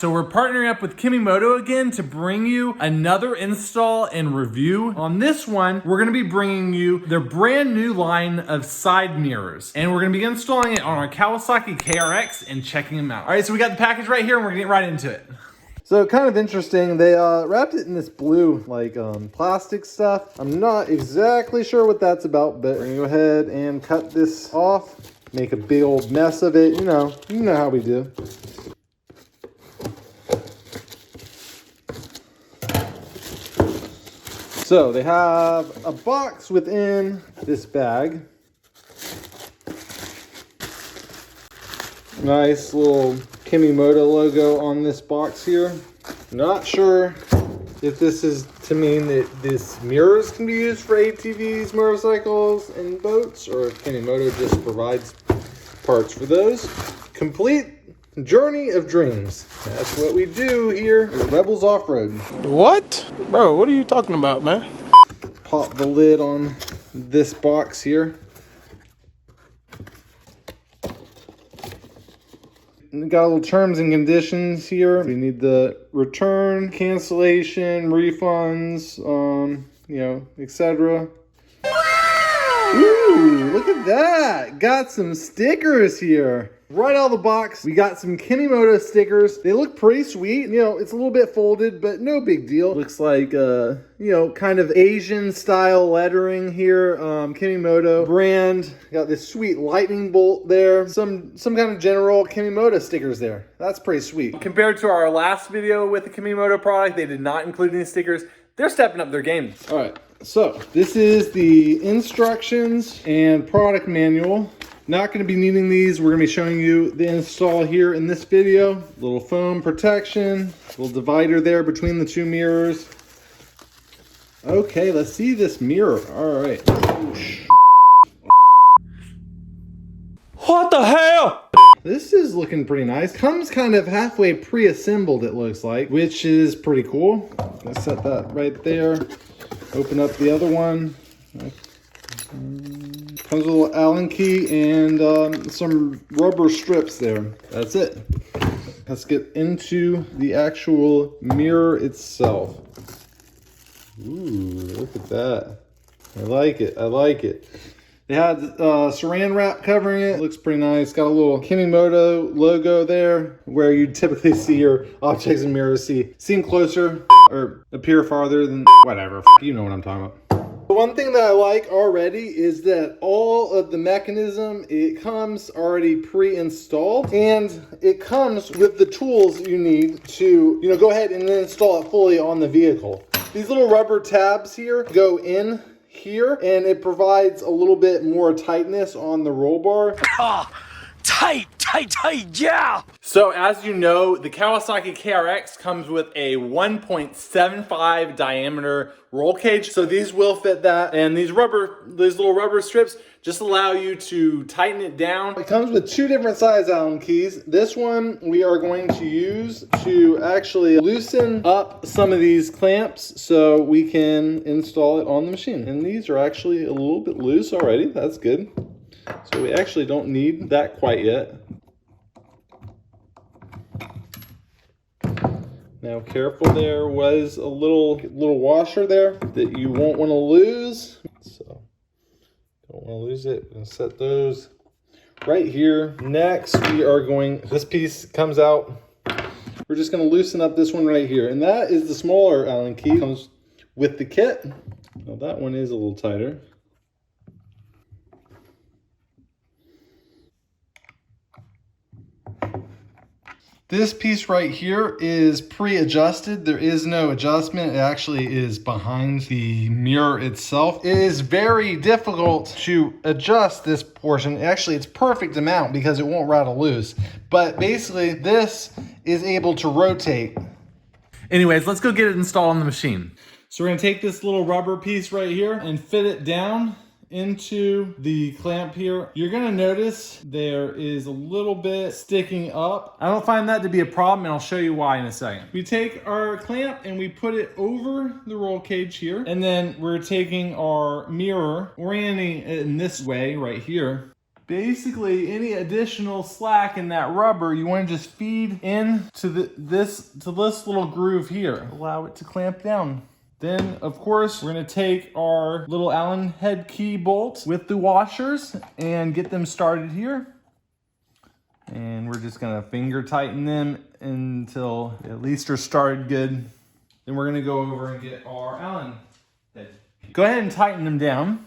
So we're partnering up with Kemimoto again to bring you another install and review. On this one, we're gonna be bringing you their brand new line of side mirrors. And we're gonna be installing it on our Kawasaki KRX and checking them out. All right, so we got the package right here and we're gonna get right into it. So kind of interesting, they wrapped it in this blue like plastic stuff. I'm not exactly sure what that's about, but we're gonna go ahead and cut this off, make a big old mess of it. You know how we do. So they have a box within this bag. Nice little Kemimoto logo on this box here. Not sure if this is to mean that this mirrors can be used for ATVs, motorcycles, and boats, or if Kemimoto just provides parts for those. Complete journey of dreams. That's what we do here at Rebels Off-Road. What? Bro, what are you talking about, man? Pop the lid on this box here. Got a little terms and conditions here. We need the return, cancellation, refunds, etc. Ooh, look at that. Got some stickers here. Right out of the box, we got some Kemimoto stickers. They look pretty sweet. It's a little bit folded, but no big deal. Looks like, kind of Asian style lettering here. Kemimoto brand. Got this sweet lightning bolt there. Some kind of general Kemimoto stickers there. That's pretty sweet. Compared to our last video with the Kemimoto product, they did not include any stickers. They're stepping up their game. All right, so this is the instructions and product manual. Not going to be needing these. We're going to be showing you the install here in this video. Little foam protection, little divider there between the two mirrors. Okay, let's see this mirror. All right. What the hell? This is looking pretty nice. Comes kind of halfway pre-assembled, it looks like, which is pretty cool. Let's set that right there. Open up the other one. Comes with a little Allen key and some rubber strips there. That's it. Let's get into the actual mirror itself. Ooh, look at that. I like it. I like it. They had saran wrap covering it. Looks pretty nice. Got a little Kemimoto logo there where you typically see your objects and mirrors seem closer or appear farther than whatever. You know what I'm talking about. The one thing that I like already is that all of the mechanism, it comes already pre-installed, and it comes with the tools you need to, go ahead and install it fully on the vehicle. These little rubber tabs here go in here, and it provides a little bit more tightness on the roll bar. Tight, yeah! So as you know, the Kawasaki KRX comes with a 1.75 diameter roll cage. So these will fit that. And these little rubber strips just allow you to tighten it down. It comes with two different size Allen keys. This one we are going to use to actually loosen up some of these clamps so we can install it on the machine. And these are actually a little bit loose already. That's good. So we actually don't need that quite yet. Now careful, there was a little washer there that you won't want to lose. So don't want to lose it. I'm gonna set those right here. Next we are this piece comes out. We're just going to loosen up this one right here. And that is the smaller Allen key. Comes with the kit. Now that one is a little tighter. This piece right here is pre-adjusted. There is no adjustment. It actually is behind the mirror itself. It is very difficult to adjust this portion. Actually, it's perfect amount because it won't rattle loose. But basically, this is able to rotate. Anyways, let's go get it installed on the machine. So we're gonna take this little rubber piece right here and fit it down into the clamp here. You're gonna notice there is a little bit sticking up. I don't find that to be a problem, and I'll show you why in a second. We take our clamp and we put it over the roll cage here, and then we're taking our mirror, orienting it in this way right here. basically any additional slack in that rubber, you want to just feed in to this little groove here. Allow it to clamp down. Then, of course, we're gonna take our little Allen head key bolts with the washers and get them started here. And we're just gonna finger tighten them until at least they're started good. Then we're gonna go over and get our Allen head. Go ahead and tighten them down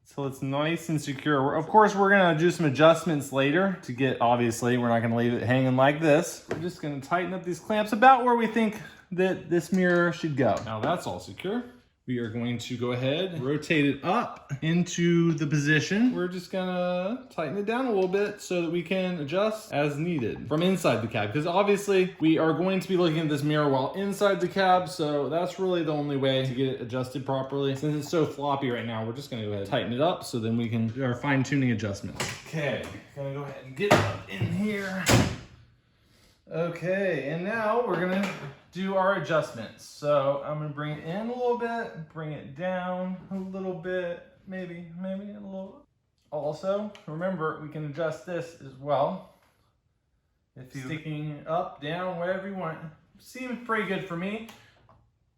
so it's nice and secure. Of course, we're gonna do some adjustments later to get, obviously, we're not gonna leave it hanging like this. We're just gonna tighten up these clamps about where we think that this mirror should go. Now that's all secure. We are going to go ahead and rotate it up into the position. We're just gonna tighten it down a little bit so that we can adjust as needed from inside the cab. Because obviously we are going to be looking at this mirror while inside the cab. So that's really the only way to get it adjusted properly. Since it's so floppy right now, we're just gonna go ahead and tighten it up so then we can do our fine tuning adjustments. Okay, gonna go ahead and get it up in here. Okay, and now we're gonna do our adjustments. So I'm gonna bring it in a little bit, bring it down a little bit, maybe a little. Also, remember, we can adjust this as well. If you're sticking up, down, wherever you want. Seems pretty good for me.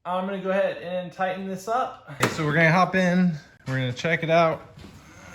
I'm gonna go ahead and tighten this up. Okay, so we're gonna hop in, we're gonna check it out.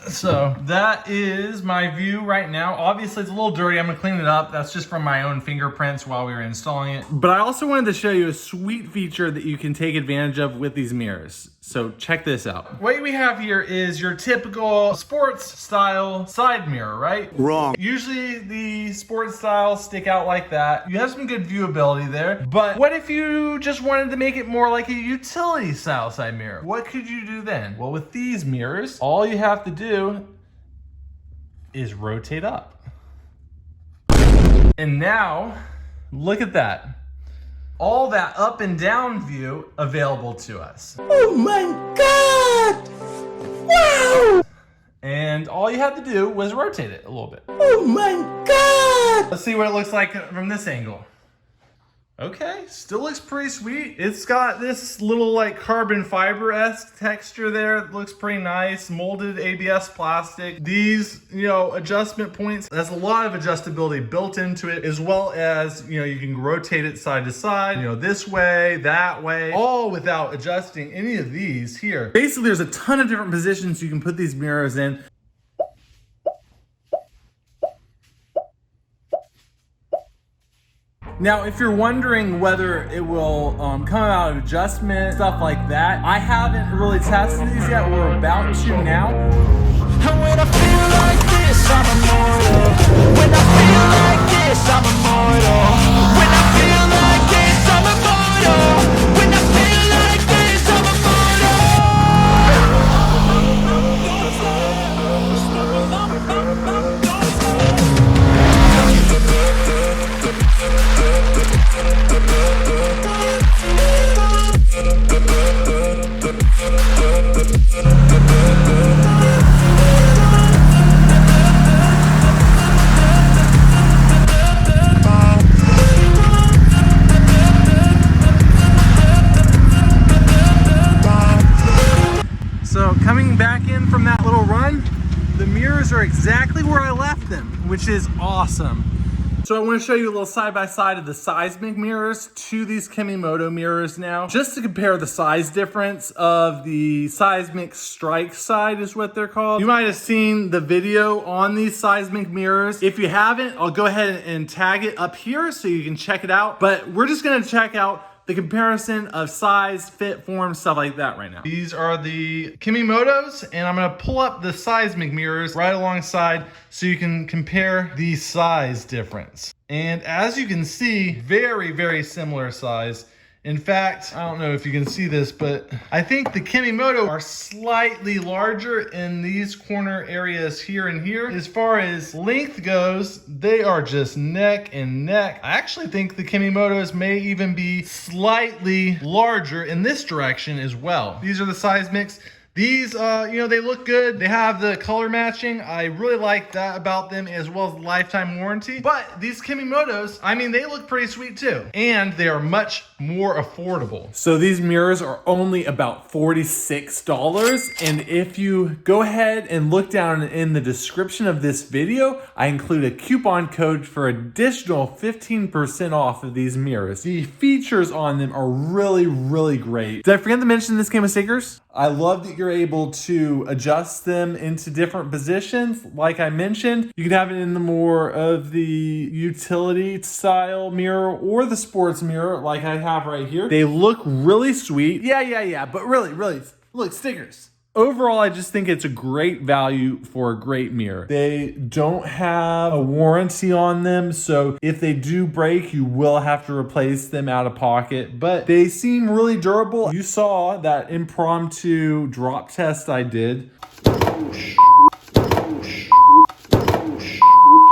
So that is my view right now. Obviously it's a little dirty. I'm gonna clean it up. That's just from my own fingerprints while we were installing it. But I also wanted to show you a sweet feature that you can take advantage of with these mirrors. So check this out. What we have here is your typical sports style side mirror, right? Wrong. Usually the sports styles stick out like that. You have some good viewability there, but what if you just wanted to make it more like a utility style side mirror? What could you do then? Well, with these mirrors, all you have to do is rotate up. And now, look at that. All that up and down view available to us. Oh my God! Wow! And all you had to do was rotate it a little bit. Oh my God! Let's see what it looks like from this angle. Okay, still looks pretty sweet. It's got this little like carbon fiber-esque texture there. It looks pretty nice. Molded ABS plastic. These, adjustment points, there's a lot of adjustability built into it, as well as, you can rotate it side to side, this way, that way, all without adjusting any of these here. Basically, there's a ton of different positions you can put these mirrors in. Now, if you're wondering whether it will come out of adjustment, stuff like that, I haven't really tested these yet. We're about to now. And when I feel like this, I'm immortal. When I feel like this, I'm immortal. When I feel like this, I'm immortal. When I feel like this, I'm So coming back in from that little run, the mirrors are exactly where I left them, which is awesome. So I want to show you a little side-by-side of the seismic mirrors to these Kemimoto mirrors now, just to compare the size difference of the seismic strike side is what they're called. You might have seen the video on these seismic mirrors. If you haven't, I'll go ahead and tag it up here so you can check it out. But we're just going to check out the comparison of size, fit, form, stuff like that right now. These are the Kemimotos, and I'm gonna pull up the seismic mirrors right alongside so you can compare the size difference. And as you can see, very, very similar size. In fact, I don't know if you can see this, but I think the Kemimoto are slightly larger in these corner areas here and here. As far as length goes, they are just neck and neck. I actually think the Kemimotos may even be slightly larger in this direction as well. These are the seismics. These, they look good. They have the color matching. I really like that about them, as well as lifetime warranty. But these Kemimotos, I mean, they look pretty sweet too. And they are much more affordable. So these mirrors are only about $46. And if you go ahead and look down in the description of this video, I include a coupon code for additional 15% off of these mirrors. The features on them are really, really great. Did I forget to mention this came with stickers? I love that you're able to adjust them into different positions. Like I mentioned, you can have it in the more of the utility style mirror or the sports mirror like I have right here. They look really sweet. Yeah, but really, look, stickers. Overall, I just think it's a great value for a great mirror. They don't have a warranty on them, so if they do break, you will have to replace them out of pocket, but they seem really durable. You saw that impromptu drop test I did.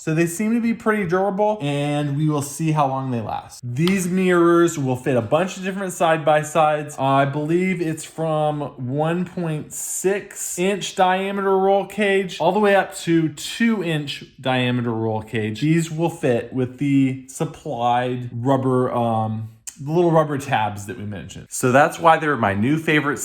So they seem to be pretty durable, and we will see how long they last. These mirrors will fit a bunch of different side-by-sides. I believe it's from 1.6 inch diameter roll cage all the way up to 2-inch diameter roll cage. These will fit with the supplied rubber, the little rubber tabs that we mentioned. So that's why they're my new favorite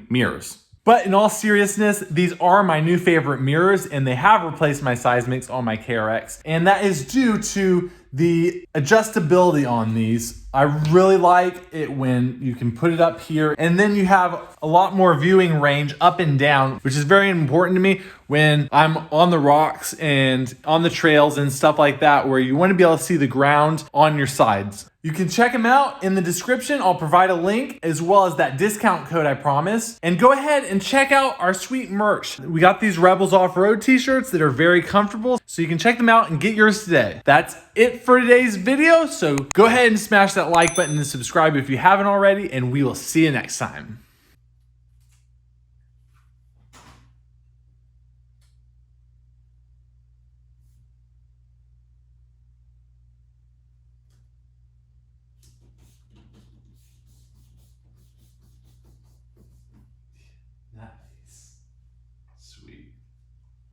mirrors. But in all seriousness, these are my new favorite mirrors, and they have replaced my seismics on my KRX. And that is due to the adjustability on these. I really like it when you can put it up here, and then you have a lot more viewing range up and down, which is very important to me when I'm on the rocks and on the trails and stuff like that, where you want to be able to see the ground on your sides. You can check them out in the description. I'll provide a link as well as that discount code I promised. And go ahead and check out our sweet merch. We got these Rebels Off-Road t-shirts that are very comfortable, so you can check them out and get yours today. That's it for today's video, so go ahead and smash that like button and subscribe if you haven't already, and we will see you next time.